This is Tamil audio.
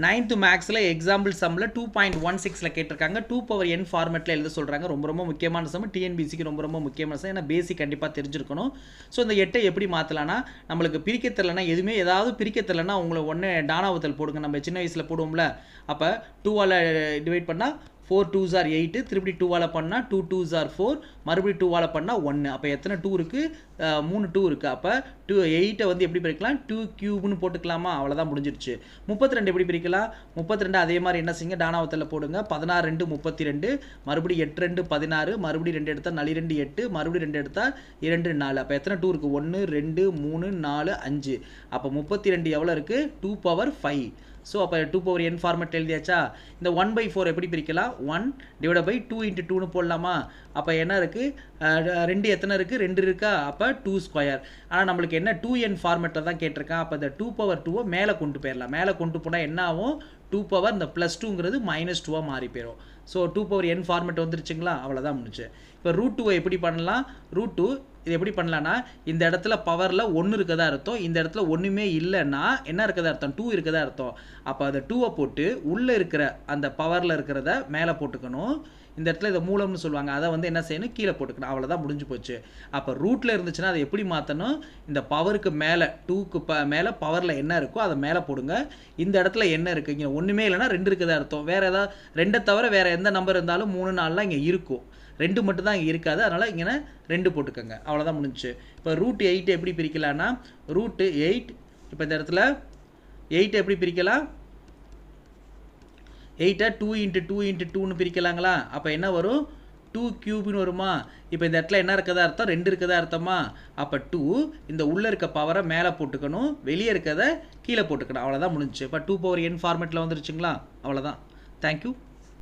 9th மேக்ஸில் எக்ஸாம்பிள் சம்மில் 2.16 கேட்டிருக்காங்க. 2 power n ஃபார்மேட்டில் எழுத சொல்கிறாங்க. ரொம்ப ரொம்ப முக்கியமான சம், டிஎன்பிசிக்கு ரொம்ப ரொம்ப முக்கியமான சம். ஏன்னா பேசிக் கண்டிப்பாக தெரிஞ்சிருக்கணும். ஸோ இந்த 8 எப்படி மாற்றலான்னா, நம்மளுக்கு பிரிக்க தெரியலனா, எதுவுமே ஏதாவது பிரிக்க தெரியலனா உங்களை ஒன்று டானாவத்தல் போடுங்க. நம்ம சின்ன வயசில் போடுவோம்ல, அப்போ 2ஆல் டிவைட் பண்ணால் 4 2s are 8, திருப்பி 2ஆல் பண்ணால் 2 2s are 4, மறுபடியும் 2ஆல் பண்ணால் 1. அப்போ எத்தனை 2 இருக்குது? 3 2 இருக்குது. அப்போ 8 வந்து எப்படி பிரிக்கலாம்? 2 cube போட்டுக்கலாமா? அவ்வளோதான், முடிஞ்சிருச்சு. 32 எப்படி பிரிக்கலாம்? 32 அதே மாதிரி என்ன செய்யுங்க, டானாவத்தில் போடுங்க. 16 2 32, மறுபடியும் 8 2 16, மறுபடியும் 2 எடுத்தால் 4 2 8, மறுபடியும் 2 எடுத்தால் 2 4. அப்போ எத்தனை 2 இருக்குது? 1 2 3 4 5. அப்போ 32 எவ்வளோ இருக்குது? 2 power 5. ஸோ அப்போ 2 power n ஃபார்மேட் எழுதியாச்சா? இந்த 1/4 எப்படி பிரிக்கலாம்? 1 divided by 2 into 2னு போடலாமா? அப்போ என்ன இருக்குது? 2 எத்தனை இருக்குது? 2 இருக்கா? அப்போ 2 ஸ்கொயர். ஆனால் நம்மளுக்கு என்ன 2n ஃபார்மேட்டில் தான் கேட்டிருக்கான். அப்போ இந்த 2 power 2 மேலே கொண்டு போயிடலாம். மேலே கொண்டு போனால் என்ன ஆகும்? 2 power இந்த +2ங்கிறது -2 மாறி போயிடும். ஸோ 2 power n ஃபார்மேட் வந்துருச்சுங்களா? அவ்வளோதான் முடிஞ்சு. இப்போ √2 எப்படி பண்ணலாம்? √2 இது எப்படி பண்ணலான்னா, இந்த இடத்துல பவரில் 1 இருக்கதா அர்த்தம், இந்த இடத்துல ஒன்றுமே இல்லைன்னா என்ன இருக்கதா அர்த்தம்? 2 இருக்கதா அர்த்தம். அப்போ அதை 2வை போட்டு உள்ளே இருக்கிற அந்த பவரில் இருக்கிறத மேலே போட்டுக்கணும். இந்த இடத்துல இதை மூலம்னு சொல்லுவாங்க, அதை வந்து என்ன செய்யணும்? கீழே போட்டுக்கணும். அவ்வளோதான், முடிஞ்சு போச்சு. அப்போ ரூட்டில் இருந்துச்சுன்னா அதை எப்படி மாற்றணும்? இந்த பவருக்கு மேலே 2க்கு மேலே பவரில் என்ன இருக்கோ அதை மேலே போடுங்க. இந்த இடத்துல என்ன இருக்குது? இங்கே ஒன்றுமே இல்லைன்னா 2 இருக்கதா அர்த்தம். வேறு ஏதாவது 2 தவிர வேறு எந்த நம்பர் இருந்தாலும் 3 4லாம் இங்கே இருக்கும். 2 மட்டும் தான் இங்கே இருக்காது. அதனால் இங்கே 2 போட்டுக்கோங்க. அவ்வளோதான், முடிஞ்சு. இப்போ √8 எப்படி பிரிக்கலான்னா, √8 இப்போ இந்த இடத்துல 8 எப்படி பிரிக்கலாம்? 8 2 into 2 into 2னு பிரிக்கலாங்களா? அப்போ என்ன வரும்? 2 cube வருமா? இப்போ இந்த இடத்துல என்ன இருக்கதா அர்த்தம்? 2 இருக்கதா அர்த்தமா? அப்போ 2 இந்த உள்ளே இருக்க பவரை மேலே போட்டுக்கணும், வெளியே இருக்கதை கீழே போட்டுக்கணும். அவ்வளோதான், முடிஞ்சு. இப்போ 2 power n ஃபார்மேட்டில் வந்துருச்சுங்களா? அவ்வளோதான். தேங்க்யூ.